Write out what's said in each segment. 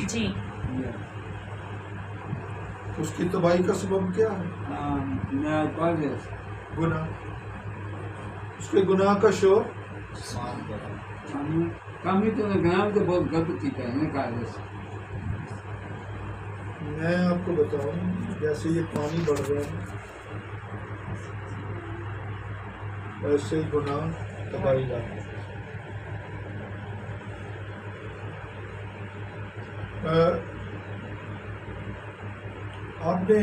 جی اس کی تباہی کا سبب کیا ہے؟ گناہ. اس کے گناہ کا شور کمی تو گناہ تو بہت غلط کیتا ہے نا. میں آپ کو بتاؤں جیسے یہ پانی بڑھ رہا ہے ایسے ہی گناہ تباہی لاتا ہے. آپ نے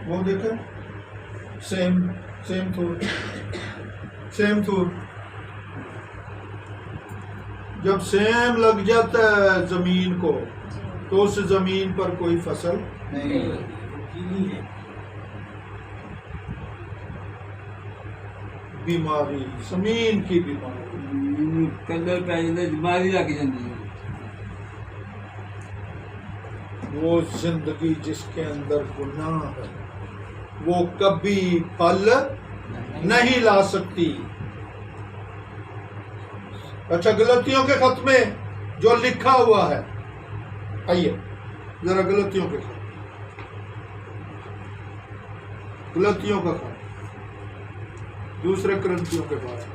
وہ دیکھا سیم تھور جب سیم لگ جاتا ہے زمین کو تو اس زمین پر کوئی فصل نہیں. بیماری زمین کی بیماری کلر پہ بیماری لگ جاتی ہے. وہ زندگی جس کے اندر گناہ ہے وہ کبھی پھل نہیں لا سکتی. اچھا غلطیوں کے خط میں جو لکھا ہوا ہے آئیے ذرا غلطیوں کے خط غلطیوں کا خط دوسرے کرنتیوں کے بارے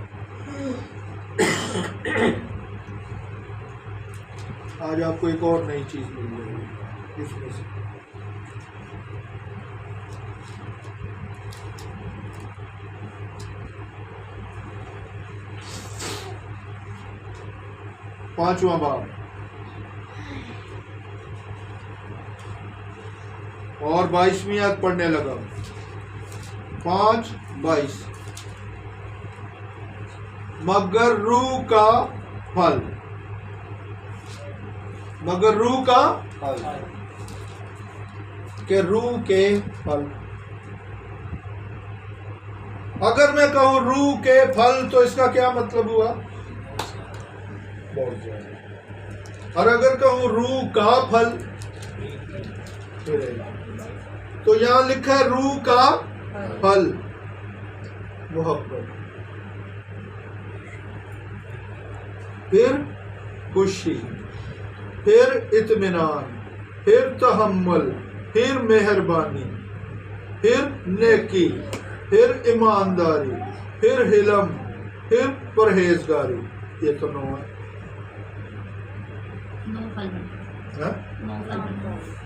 آج آپ کو ایک اور نئی چیز مل جائے گی اس میں سے. پانچواں باب اور 22ویں آیت پڑھنے لگا. 5:22 مگر روح کا پھل کہ روح کے پھل. اگر میں کہوں روح کے پھل تو اس کا کیا مطلب ہوا؟ بہت زیادہ. اور اگر کہوں روح کا پھل تو یہاں لکھا ہے روح کا پھل. محبت، پھر خوشی، پھر اطمینان، پھر تحمل، پھر مہربانی، پھر نیکی، پھر ایمانداری، پھر حلم، پھر پرہیزگاری. یہ تو 9 ہے.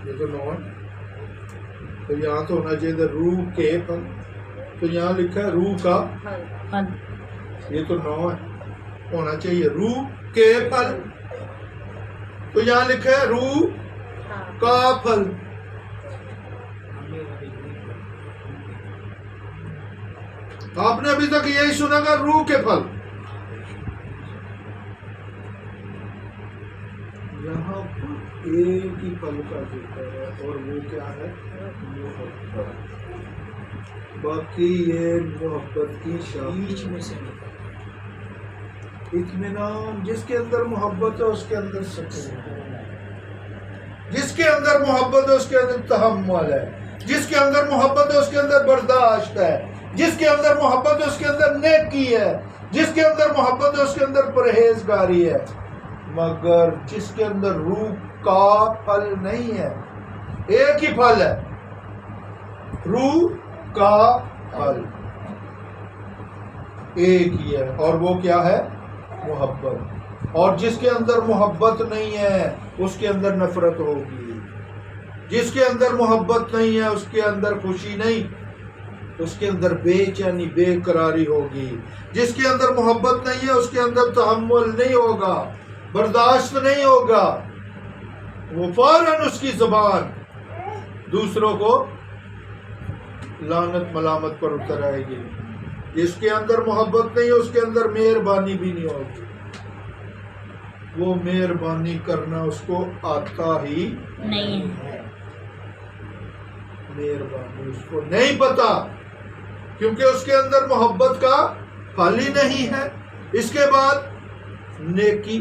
یہ تو 9 ہے. تو یہاں تو ہونا چاہیے روح کے پھل. تو یہاں لکھا ہے روح کا پھل. یہ تو 9 ہے. ہونا چاہیے روح کے پھل. تو یہاں لکھا ہے روح کا پھل. آپ نے ابھی تک یہی سنا گا روح کے پھل. یہاں پر ایک ہی پھل کا ذکر ہے اور وہ کیا ہے؟ محبت. باقی یہ محبت کی شاخ میں سے اطمینان. جس کے اندر محبت ہے اس کے اندر سکون ہے. جس کے اندر محبت ہے اس کے اندر تحمل ہے. جس کے اندر محبت ہے اس کے اندر برداشت ہے. جس کے اندر محبت ہے اس کے اندر نیکی ہے. جس کے اندر محبت ہے اس کے اندر پرہیزگاری ہے. مگر جس کے اندر روح کا پھل نہیں ہے، ایک ہی پھل ہے روح کا پھل، ایک ہی ہے اور وہ کیا ہے؟ محبت. اور جس کے اندر محبت نہیں ہے اس کے اندر نفرت ہوگی. جس کے اندر محبت نہیں ہے اس کے اندر خوشی نہیں، اس کے اندر بے چینی بے قراری ہوگی. جس کے اندر محبت نہیں ہے اس کے اندر تحمل نہیں ہوگا، برداشت نہیں ہوگا. وہ فوراً اس کی زبان دوسروں کو لعنت ملامت پر اتر آئے گی. جس کے اندر محبت نہیں ہے اس کے اندر مہربانی بھی نہیں ہوگی. وہ مہربانی کرنا اس کو آتا ہی نہیں ہے. مہربانی اس کو نہیں پتا کیونکہ اس کے اندر محبت کا پھل ہی نہیں ہے. اس کے بعد نیکی.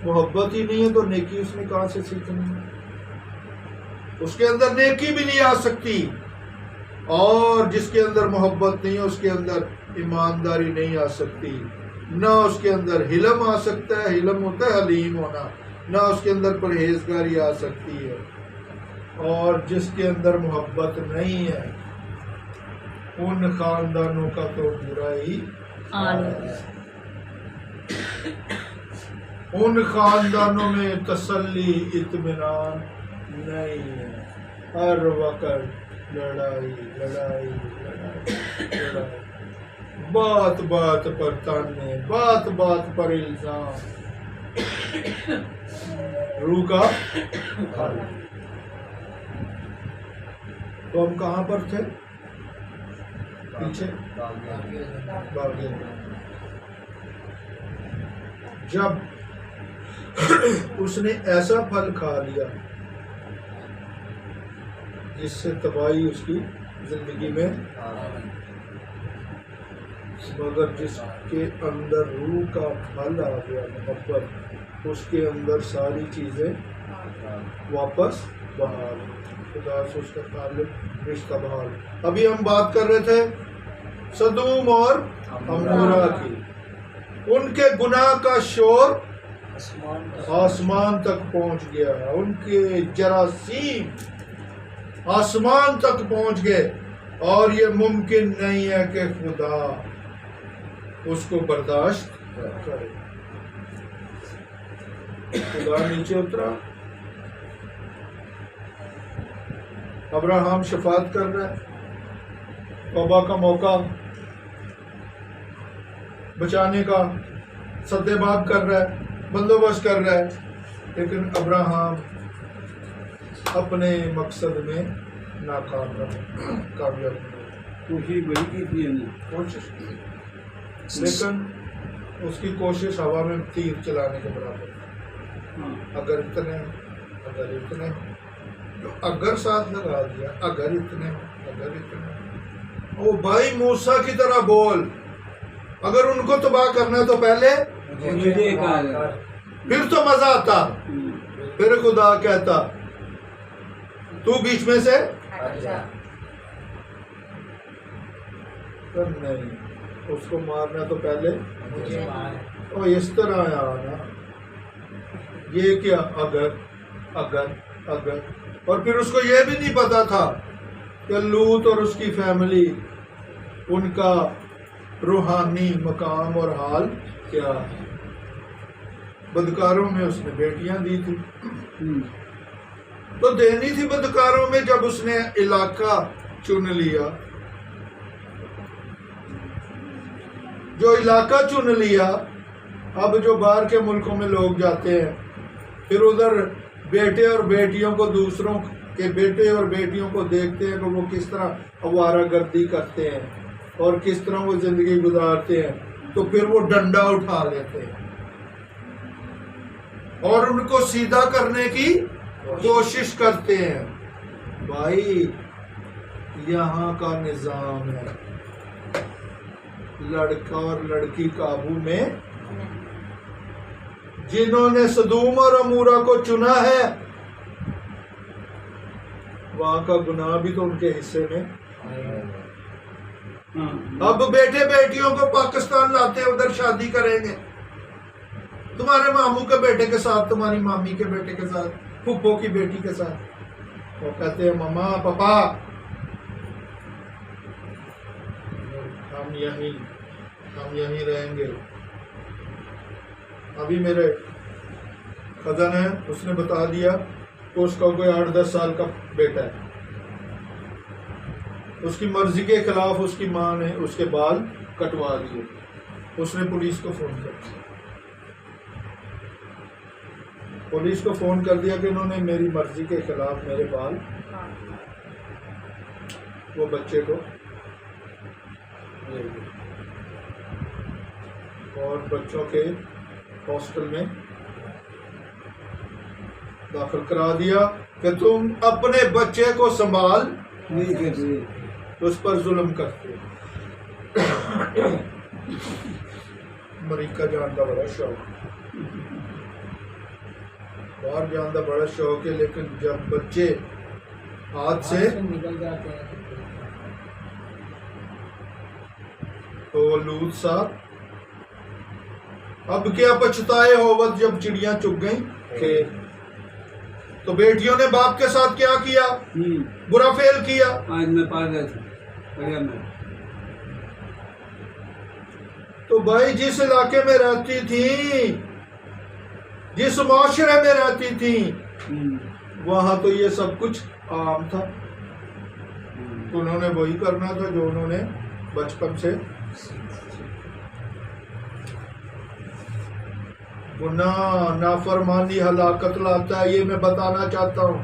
محبت ہی نہیں ہے تو نیکی اس نے کہاں سے سیکھنی ہے؟ اس کے اندر نیکی بھی نہیں آ سکتی. اور جس کے اندر محبت نہیں ہے اس کے اندر ایمانداری نہیں آ سکتی. نہ اس کے اندر حلم آ سکتا ہے، حلم ہوتا ہے حلیم ہونا، نہ اس کے اندر پرہیزگاری آ سکتی ہے. اور جس کے اندر محبت نہیں ہے ان خاندانوں کا تو برا ہی حال ہے. ان خاندانوں میں تسلی اطمینان نہیں ہے، ہر وقت لڑائی لڑائی لڑائی لڑائی، بات بات پر تانے، بات بات پر الزام، روح کا حال. تو ہم کہاں پر تھے؟ پیچھے باغی. جب اس نے ایسا پھل کھا لیا جس سے تباہی اس کی زندگی میں، مگر جس کے اندر روح کا پھل آ گیا محبت، اس کے اندر ساری چیزیں واپس بحال، خدا سے اس کا تعلق، رشتہ بحال. ابھی ہم بات کر رہے تھے سدوم اور عمورہ کی. ان کے گناہ کا شور آسمان تک پہنچ گیا، ان کے جراثیم آسمان تک پہنچ گئے، اور یہ ممکن نہیں ہے کہ خدا اس کو برداشت کرے. خدا نیچے اترا، ابراہم شفاعت کر رہا ہے، توبہ کا موقع، بچانے کا سدے باب کر رہا ہے، بندوبست کر رہا ہے، لیکن ابراہم اپنے مقصد میں ناکام رہا، کامیاب نہیں. کوشش بڑی کی تھی ہم نے. کوشش کی، لیکن اس کی کوشش ہوا میں تیر چلانے کے برابر. ہاں. اگر اتنے تو اگر ساتھ لگا دیا، اگر اتنے، وہ بھائی موسیٰ کی طرح بول، اگر ان کو تباہ کرنا ہے تو پہلے مجھے کہا جائے. پھر تو مزہ آتا. پھر خدا کہتا تو بیچ میں سے نہیں، اس کو مارنا تو پہلے اور اس طرح آنا. یہ کیا اگر اور پھر اس کو یہ بھی نہیں پتا تھا کہ لوط اور اس کی فیملی، ان کا روحانی مقام اور حال کیا ہے. بدکاروں میں اس نے بیٹیاں دی تھی، تو دینی تھی بدکاروں میں. جب اس نے علاقہ چن لیا، جو علاقہ چن لیا، اب جو باہر کے ملکوں میں لوگ جاتے ہیں، پھر ادھر بیٹے اور بیٹیوں کو، دوسروں کے بیٹے اور بیٹیوں کو دیکھتے ہیں کہ وہ کس طرح آوارہ گردی کرتے ہیں اور کس طرح وہ زندگی گزارتے ہیں، تو پھر وہ ڈنڈا اٹھا لیتے ہیں اور ان کو سیدھا کرنے کی کوشش کرتے ہیں. بھائی یہاں کا نظام ہے، لڑکا اور لڑکی قابو میں. جنہوں نے سدوم اور عمورہ کو چنا ہے، وہاں کا گناہ بھی تو ان کے حصے میں. اب بیٹے بیٹیوں کو پاکستان لاتے ہیں، ادھر شادی کریں گے، تمہارے ماموں کے بیٹے کے ساتھ، تمہاری مامی کے بیٹے کے ساتھ، پھپھو کی بیٹی کے ساتھ. وہ کہتے ہیں ماما پاپا ہم یہیں رہیں گے. ابھی میرے خزن ہے، اس نے بتا دیا کہ اس کا کوئی 8-10 سال کا بیٹا ہے، اس کی مرضی کے خلاف اس کی ماں نے اس کے بال کٹوا دیے. اس نے پولیس کو فون کر دیا کہ انہوں نے میری مرضی کے خلاف میرے بال، وہ بچے کو لے گئے اور بچوں کے ہاسٹل میں داخل کرا دیا کہ تم اپنے بچے کو سنبھال نہیں کرتے. اس پر ظلم کرتے. امریکہ جان کا بڑا شوق، باہر جان کا بڑا شوق ہے، لیکن جب بچے ہاتھ سے نکل جاتے ہیں تو لوط صاحب اب کیا پچھتائے ہو وقت جب چڑیاں چگ گئیں کھیت. تو بیٹیوں نے باپ کے ساتھ کیا کیا؟ برا فعل کیا. آج میں پا رہا تھا پڑھیا میں. تو بھائی جس علاقے میں رہتی تھی، جس معاشرے میں رہتی تھی، وہاں تو یہ سب کچھ عام تھا. تو انہوں نے وہی کرنا تھا جو انہوں نے بچپن سے. گناہ نافرمانی ہلاکت لاتا ہے، یہ میں بتانا چاہتا ہوں.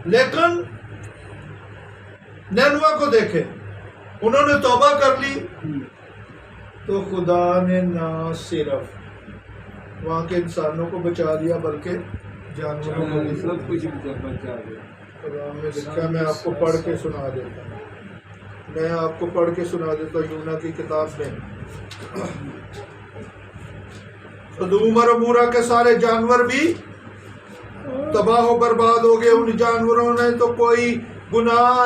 لیکن نینوا کو دیکھیں، انہوں نے توبہ کر لی تو خدا نے نہ صرف وہاں کے انسانوں کو بچا لیا بلکہ جانوروں کو بھی. سب کچھ بچا گیا. قرآن میں لکھا ہے، میں آپ کو پڑھ کے سنا دیتا ہوں. میں آپ کو پڑھ کے سنا دیتا ہوں یونا کی کتاب میں. سدوم اور عمورہ کے سارے جانور بھی تباہ و برباد ہو گئے. ان جانوروں نے تو کوئی گناہ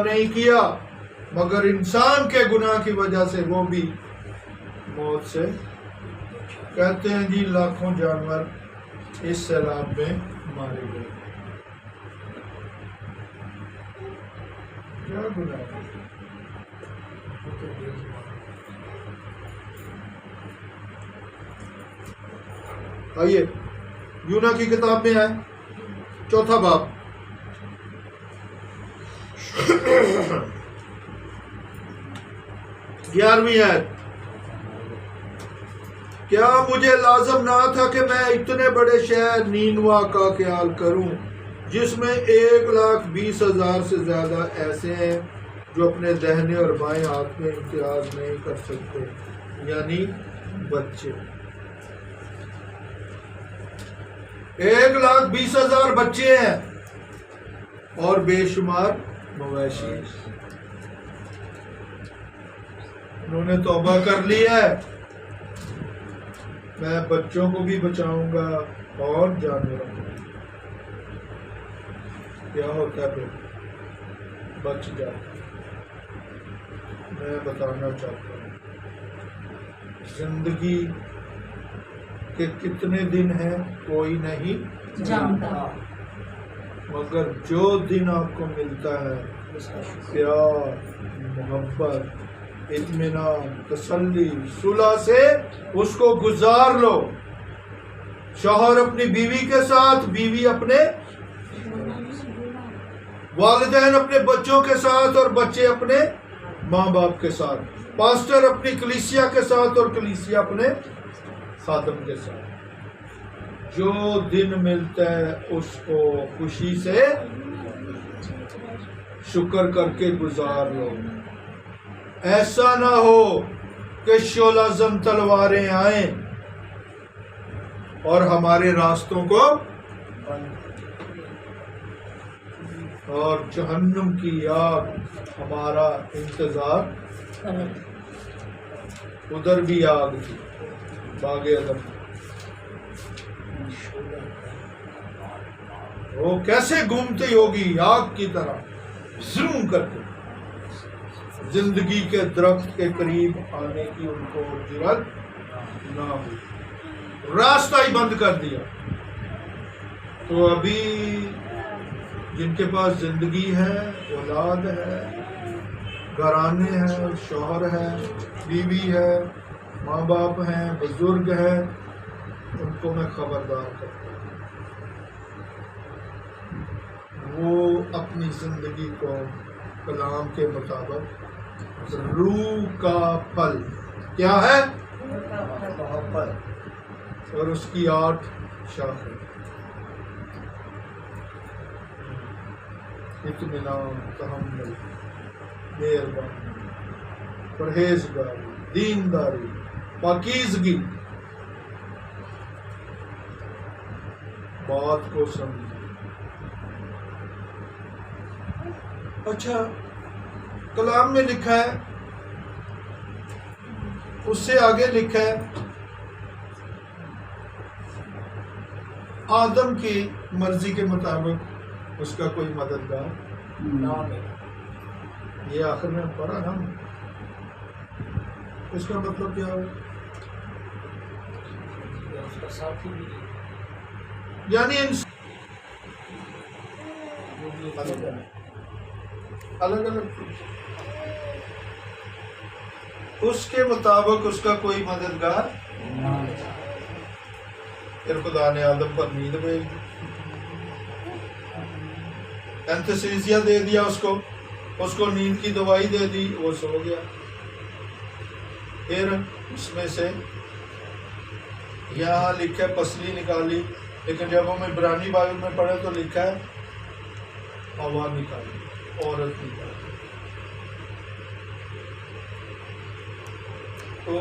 نہیں کیا، مگر انسان کے گناہ کی وجہ سے وہ بھی موت سے. کہتے ہیں جی لاکھوں جانور اس سیلاب میں مارے گئے. کیا گناہ ہے؟ آئیے یونا کی کتاب میں آئے، 4 باب. گیارہویں آیت. کیا مجھے لازم نہ تھا کہ میں اتنے بڑے شہر نینوا کا خیال کروں جس میں 1,20,000 سے زیادہ ایسے ہیں جو اپنے دہنے اور بائیں ہاتھ میں امتیاز نہیں کر سکتے، یعنی بچے. 1,20,000 بچے ہیں اور بے شمار مویشی. انہوں نے توبہ کر لی ہے، میں بچوں کو بھی بچاؤں گا اور جانوروں کو. کیا ہوتا ہے پھر؟ بچ جاتا. میں بتانا چاہتا ہوں زندگی کے کتنے دن ہیں کوئی نہیں جانتا، مگر جو دن آپ کو ملتا ہے پیار، محبت، اطمینان، تسلی، صلح سے اس کو گزار لو. شوہر اپنی بیوی کے ساتھ، بیوی اپنے والدین اپنے بچوں کے ساتھ اور بچے اپنے ماں باپ کے ساتھ. پاسٹر اپنی کلیسیا کے ساتھ اور کلیسیا اپنے خادم کے ساتھ. جو دن ملتا ہے اس کو خوشی سے شکر کر کے گزار لو. ایسا نہ ہو کہ شعلہ زن تلواریں آئیں اور ہمارے راستوں کو اور جہنم کی آگ ہمارا انتظار. ادھر بھی آگ تھی باغ عدن. وہ کیسے گھومتی ہوگی آگ کی طرح زوم کر کے. زندگی کے درخت کے قریب آنے کی ان کو جرات نہ ہوئی، راستہ ہی بند کر دیا. تو ابھی جن کے پاس زندگی ہے، اولاد ہے، گھرانے ہیں، شوہر ہے، بیوی ہے، ماں باپ ہیں، بزرگ ہیں، ان کو میں خبردار کرتا ہوں وہ اپنی زندگی کو کلام کے مطابق روح کا پھل کیا ہے؟ محبت، اور اس کی 8 شاخیں: اطمینان، تحمل، مہربانی، پرہیزگاری، دینداری، پاکیزگی. بات کو سمجھیں. اچھا کلام میں لکھا ہے، اس سے آگے لکھا ہے آدم کی مرضی کے مطابق اس کا کوئی مددگار نہ ملا. یہ آخر میں پڑھا نا اس کا مطلب کیا ہو؟ اس کا ساتھی بھی یعنی الگ الگ اس کے مطابق اس کا کوئی مددگار، پھر خدا نے آدم پر نیند بھیج دی، اینتھیسیزیا دے دیا اس کو نیند کی دوائی دے دی، وہ سو گیا۔ پھر اس میں سے یہاں لکھا ہے پسلی نکالی، لیکن جب ہم عبرانی بائبل میں پڑھے تو لکھا ہے ہوا نکالی، عورت نکالی۔ تو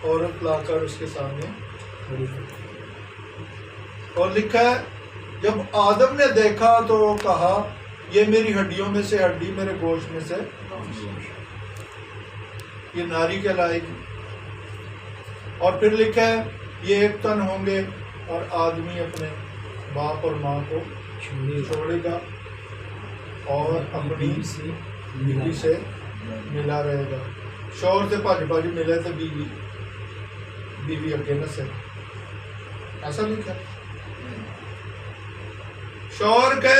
عورت لا کر اس کے سامنے، اور لکھا ہے جب آدم نے دیکھا تو وہ کہا یہ میری ہڈیوں میں سے ہڈی، میرے گوشت میں سے یہ ناری کہلائے گی۔ اور پھر لکھا ہے یہ ایک تن ہوں گے، اور آدمی اپنے باپ اور ماں کو چھوڑے گا اور اپنی بیوی سے ملا رہے گا۔ شوہر سے بھاج ملے تو بیوی اگے نسے، ایسا لکھا ہے۔ شوہر کے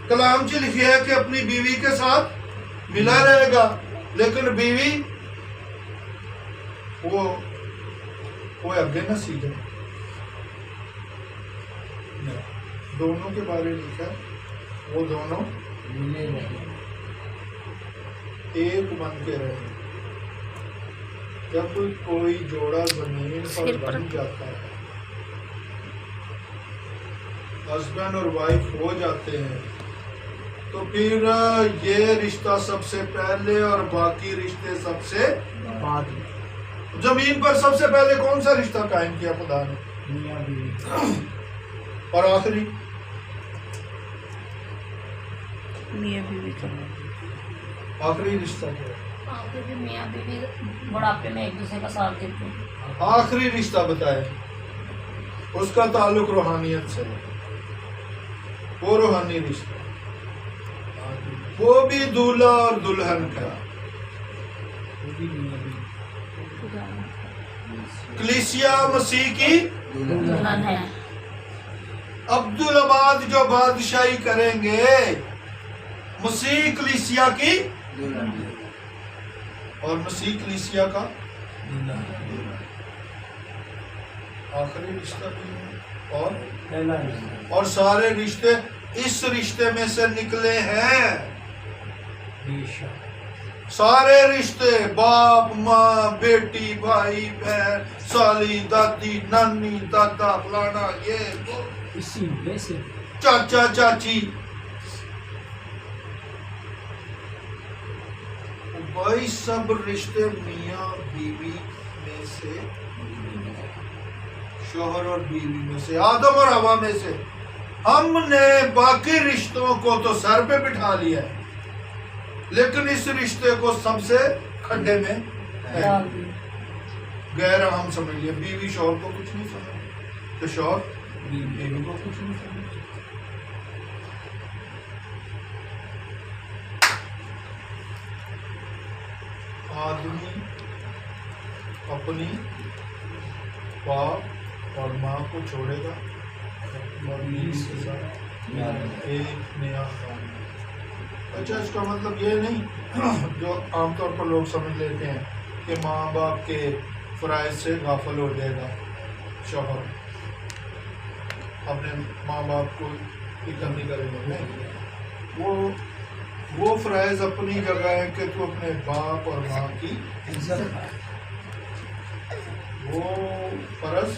کلام چ لکھا ہے کہ اپنی بیوی کے ساتھ ملا رہے گا، لیکن بیوی وہ اگے نہ سیکھے۔ دونوں کے بارے میں لکھا ہے وہ دونوں ایک بن کے رہے۔ جب کوئی جوڑا زمین پر بن جاتا ہے، ہسبینڈ اور وائف ہو جاتے ہیں، تو پھر یہ رشتہ سب سے پہلے اور باقی رشتے سب سے بعد زمین پر سب سے پہلے کون سا رشتہ قائم کیا خدا نے؟ میاں بیوی، اور آخری میاں بیوی کا آخری رشتہ کیا ہے؟ کیونکہ میاں بیوی بڑھاپے میں ایک دوسرے کا ساتھ دیتے ہیں۔ آخری رشتہ بتائے، اس کا تعلق روحانیت سے ہے، وہ روحانی رشتہ، وہ بھی دولہا اور دلہن کا۔ وہ بھی میاں بیوی، کلیسیا مسیح کی دلہن ہے۔ عبدالآباد جو بادشاہی کریں گے، مسیح کلیسیا کی، اور مسیح کلیسیا کا آخری رشتہ بھی ہے، اور پہلا رشتہ اور سارے رشتے اس رشتے میں سے نکلے ہیں۔ بے شک، سارے رشتے، باپ ماں، بیٹی بھائی بہن، سالی دادی نانی دادا فلانا یہ وہ، اسی میں سے چاچا چاچی، بھائی سب رشتے میاں بیوی میں سے، شوہر اور بیوی میں سے، آدم اور ہوا میں سے۔ ہم نے باقی رشتوں کو تو سر پہ بٹھا لیا ہے، لیکن اس رشتے کو سب سے کھڈے میں ہے، غیر اہم سمجھ لیا۔ بیوی شوہر کو کچھ نہیں سمجھ، تو شوہر بیوی کو کچھ نہیں سمجھ۔ آدمی اپنی باپ اور ماں کو چھوڑے گا اور بیوی کے ساتھ ایک نیا خاندان۔ اچھا، اس کا مطلب یہ نہیں جو عام طور پر لوگ سمجھ لیتے ہیں کہ ماں باپ کے فرائض سے غافل ہو جائے گا شوہر، اپنے ماں باپ کو فکر نہیں کرے گا۔ نہیں، وہ فرائض اپنی جگہ ہے کہ تو اپنے باپ اور ماں کی عزت ہے، وہ فرض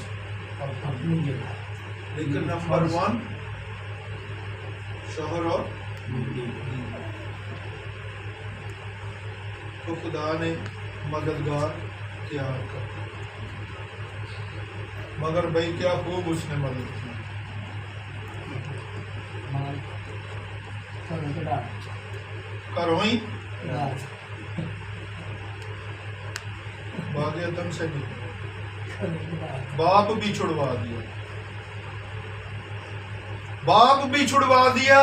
اپنی، اپنی جگہ لیکن نمبر 1 شوہر اور تو خدا نے مددگار تیار کر، مگر بھائی کیا خوب اس نے مدد کی۔ کروئی باغ عدم سے بھی باپ بھی چھڑوا دیا، باپ بھی چھڑوا دیا۔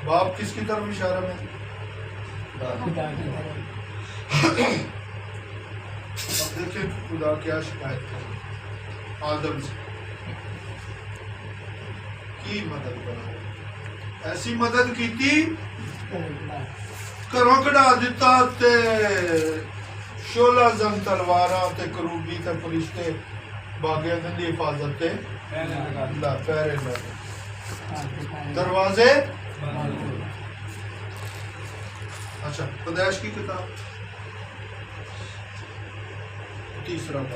باپ کس کی طرف اشارہ میں؟ اب دیکھیں خدا کیا شکایت ہے آدم سے کی مدد کرا ایسی مدد کی تھی گھروں کڑا دیتا تے شولہ زن تلواراں تے کروبی تے فرشتے باغیاں دی حفاظت تے اللہ پیرے لگے دروازے اچھا پیدائش کی کتاب 3 باب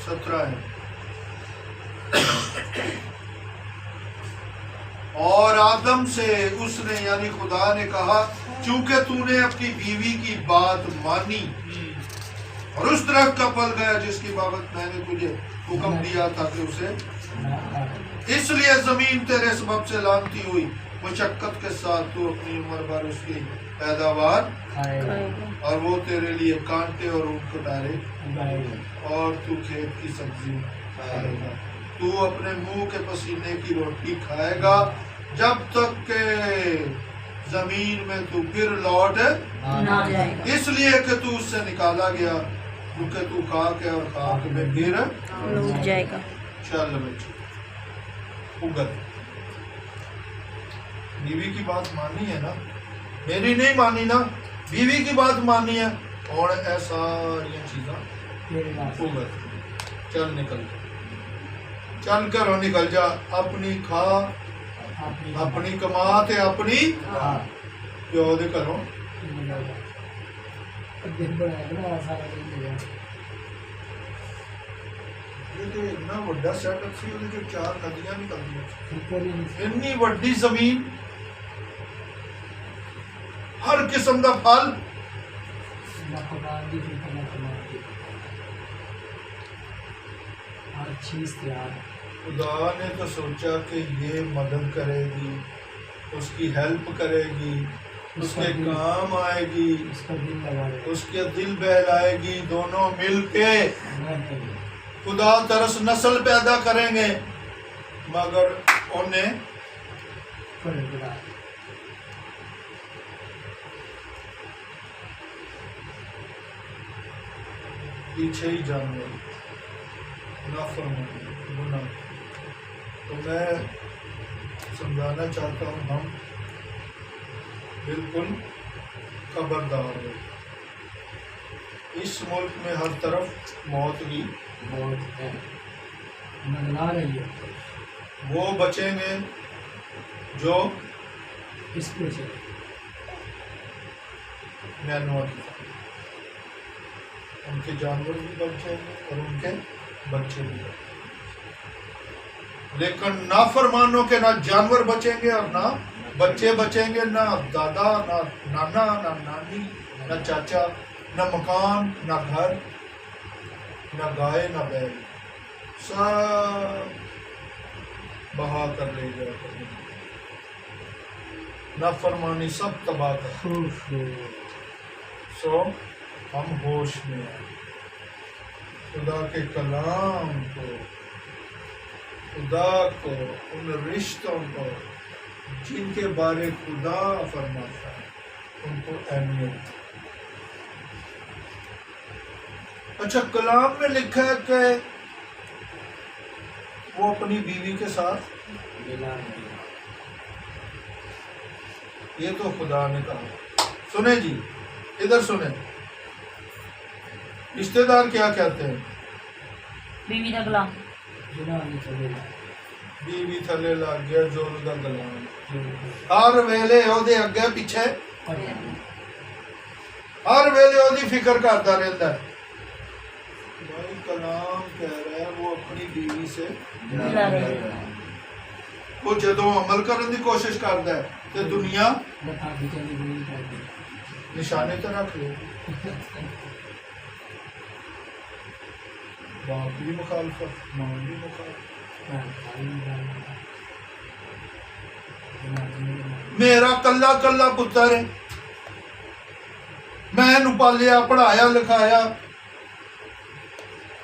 17 ہے اور آدم سے اس نے یعنی خدا نے کہا چونکہ تو نے اپنی بیوی کی بات مانی اور اس درخت کا پھل گیا جس کی بابت میں نے تجھے حکم دیا تھا کہ اسے اس لیے زمین تیرے سبب سے لانتی ہوئی مشقت کے ساتھ تو اپنی عمر بھر اس کی پیداوار اور وہ تیرے لیے کانٹے اور اون کٹارے اور تو کھیت کی سبزی کھائے گا تو اپنے منہ کے پسینے کی روٹی کھائے گا جب تک کہ زمین میں تو پھر لوٹ نہ جائے گا اس لیے کہ تو اس سے نکالا گیا کیونکہ تو خاک ہے اور خاک میں پھر لوٹ جائے گا چل بچے اگل بیوی کی بات مانی ہے نا میری نہیں مانی نا بیوی کی بات مانی ہے اور ایسا یہ چیزاں اگل چل نکل جا چل کر نکل جا اپنی کھا اپنی کما تے اپنی پیو دے کرو یہ تو اتنا بڑا سیٹ اپ سی جو 4 ندیاں نکلدیاں اتنی بڑی زمین ہر قسم دا پھل ہر چیز تیار خدا نے تو سوچا کہ یہ مدد کرے گی اس کی ہیلپ کرے گی اس کے کام آئے گی اس کا دل لگا رہے اس کے دل بہلائے گی دونوں مل کے خدا ترس نسل پیدا کریں گے مگر انہیں پیچھے ہی جانور نافرمانی گناہ تو میں سمجھانا چاہتا ہوں ہم بالکل خبردار ہو اس ملک میں ہر طرف موت کی بہت ہے نگلا رہی ہے وہ بچیں گے جو اس پہ سے نینوا کی ان کے جانور بھی بچ جائیں گے اور ان کے بچے بھی بچیں گے لیکن نافرمانوں کے نہ جانور بچیں گے اور نہ بچے بچیں گے نہ دادا نہ نانا نہ نانی نہ چاچا نہ مکان نہ گھر نہ گائے نہ بیل سب بہا کر لے جایا کریں گے نافرمانی سب تباہ کر سو ہم ہوش میں آئے خدا کے کلام کو خدا کو ان رشتوں کو جن کے بارے خدا فرماتا ہے ان کو اہمیت دیں۔ اچھا کلام میں لکھا ہے کہ وہ اپنی بیوی کے ساتھ یہ تو خدا نے کہا سنیں جی ادھر سنیں رشتہ دار کیا کہتے ہیں بیوی دا غلام بیوی تھلے لگ گیا جور دا غلام ہر ویلے اودے اگے پیچھے ہر ویلے اودی فکر کرتا رہتا ہے بھائی کلام کہہ رہا ہے وہ اپنی بیوی سے ملا رہے وہ جدوں عمل کرنے کی کوشش کرتا ہے تو دنیا نشانے تو رکھ لے باپ بھی مخالفت ماں بھی مخالفت میرا کلا کلا پتر ہے میں نو پالیا پڑھایا لکھایا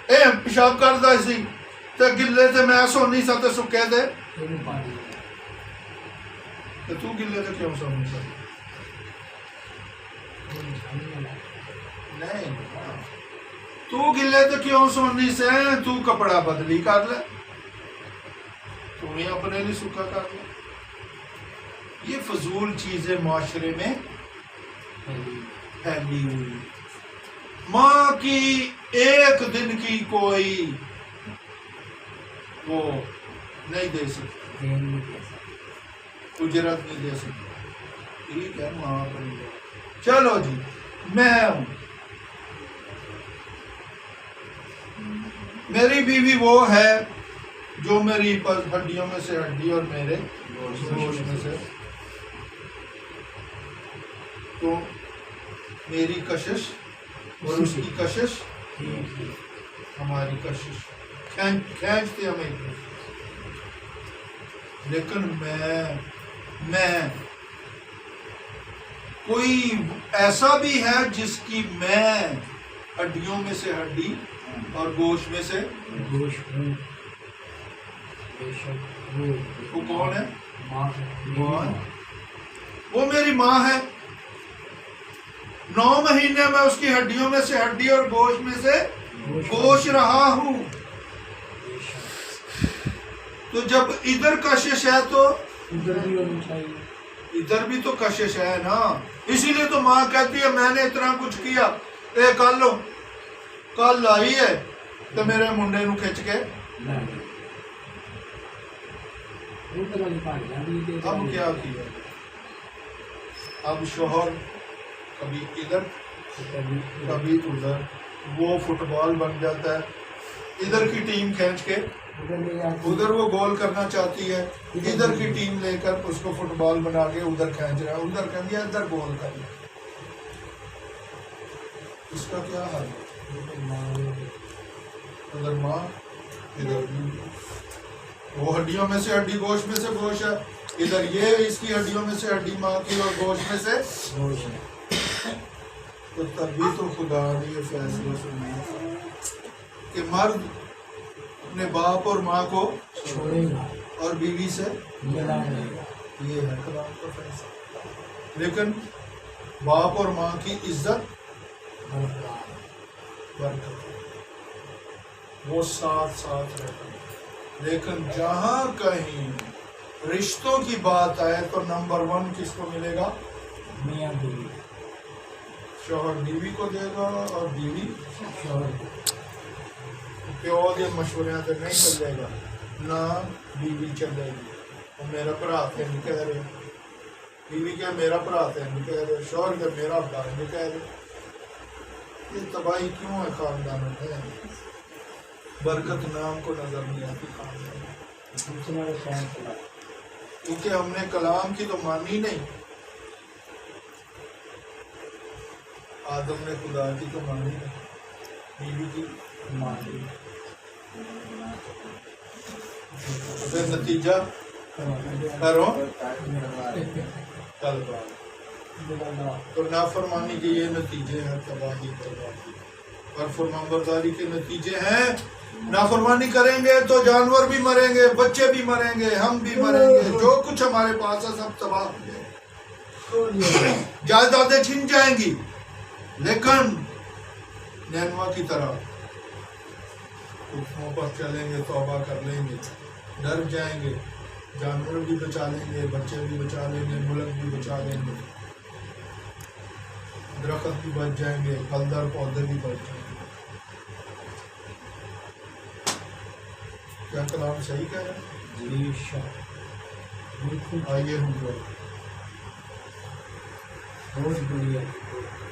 اے پیشاب کردا سی تے گلے تے میں سونی سا تے سکے تے تو گلے تے کیوں سونی سا نہیں تو گلے تو کیوں سونی سے تو کپڑا بدلی کر لے تم ہی اپنے لیے سکھا کر لے یہ فضول چیزیں معاشرے میں پھیلی ہوئی ماں کی ایک دن کی کوئی وہ نہیں دے سکتی اجرت نہیں دے سکتی ٹھیک ہے ماں بن جائے چلو جی میں ہوں میری بیوی وہ ہے جو میری ہڈیوں میں سے ہڈی اور میرے گوشت میں سے تو میری کشش اور اس کی کشش ہماری کشش کھینچتے ہمیں ایک دوسرے سے۔ لیکن میں کوئی ایسا بھی ہے جس کی میں ہڈیوں میں سے ہڈی اور گوشت میں سے وہ کون ہے ماں ہے۔ وہ میری ماں ہے 9 مہینے میں اس کی ہڈیوں میں سے ہڈی اور گوشت میں سے گوشت رہا ہوں تو جب ادھر کشش ہے تو ادھر بھی تو کشش ہے نا اسی لیے تو ماں کہتی ہے میں نے اتنا کچھ کیا کل آئی ہے تو میرے منڈے نو کھچ کے اب کیا کیا اب شوہر کبھی ادھر کبھی ادھر وہ فٹ بال بن جاتا ہے ادھر کی ٹیم کھینچ کے ادھر وہ گول کرنا چاہتی ہے ادھر کی ٹیم لے کر اس کو فٹ بال بنا کے ادھر کھینچ رہا ہے ادھر کر دیا ادھر گول کر دیا اس کا کیا حال ہے ادھر ماں ادھر وہ ہڈیوں میں سے ہڈی گوشت میں سے گوشت ہے ادھر یہ اس کی ہڈیوں میں سے ہڈی ماں کی اور گوشت میں سے تو تبھی تو خدا نے یہ فیصلہ سنا کہ مرد اپنے باپ اور ماں کو چھوڑے گا اور بیوی سے ملائے گا یہ ہے خدا کا فیصلہ لیکن باپ اور ماں کی عزت برقرار وہ ساتھ رہتا ہے لیکن جہاں کہیں رشتوں کی بات آئے تو نمبر 1 کس کو ملے گا میاں بیوی شوہر بیوی کو دے گا اور بیوی شوہر کو پیو دے مشورے سے نہیں چلے گا نہ بیوی چلے گی وہ میرا بھرا تے نہیں کہہ رہے بیوی کہ میرا بھرا تے نہیں کہہ رہے شوہر کہ میرا بھرا نہیں کہہ رہے یہ تباہی کیوں ہے خاندانوں میں برکت نام کو نظر نہیں آتی خاندان میں کیونکہ ہم نے کلام کی تو مانی نہیں آدم نے خدا کی تو مانی نہیں بیوی کی مانی پھر نتیجہ کرو کل بات تو نافرمانی کے یہ نتیجے ہیں تباہی بربادی اور فرمانبرداری کے نتیجے ہیں نافرمانی کریں گے تو جانور بھی مریں گے بچے بھی مریں گے ہم بھی مریں گے جو کچھ ہمارے پاس ہے سب تباہ ہو جائے گا جائیدادیں چھن جائیں گی لیکن نینوا کی طرح حکموں پر چلیں گے توبہ کر لیں گے ڈر جائیں گے جانور بھی بچا لیں گے بچے بھی بچا لیں گے ملک بھی بچا لیں گے درخت بھی بچ جائیں گے پھلدار پودے بھی بچ جائیں گے کیا کلام صحیح کہہ رہے ہیں آئیے ہم لوگ بہت بڑھیا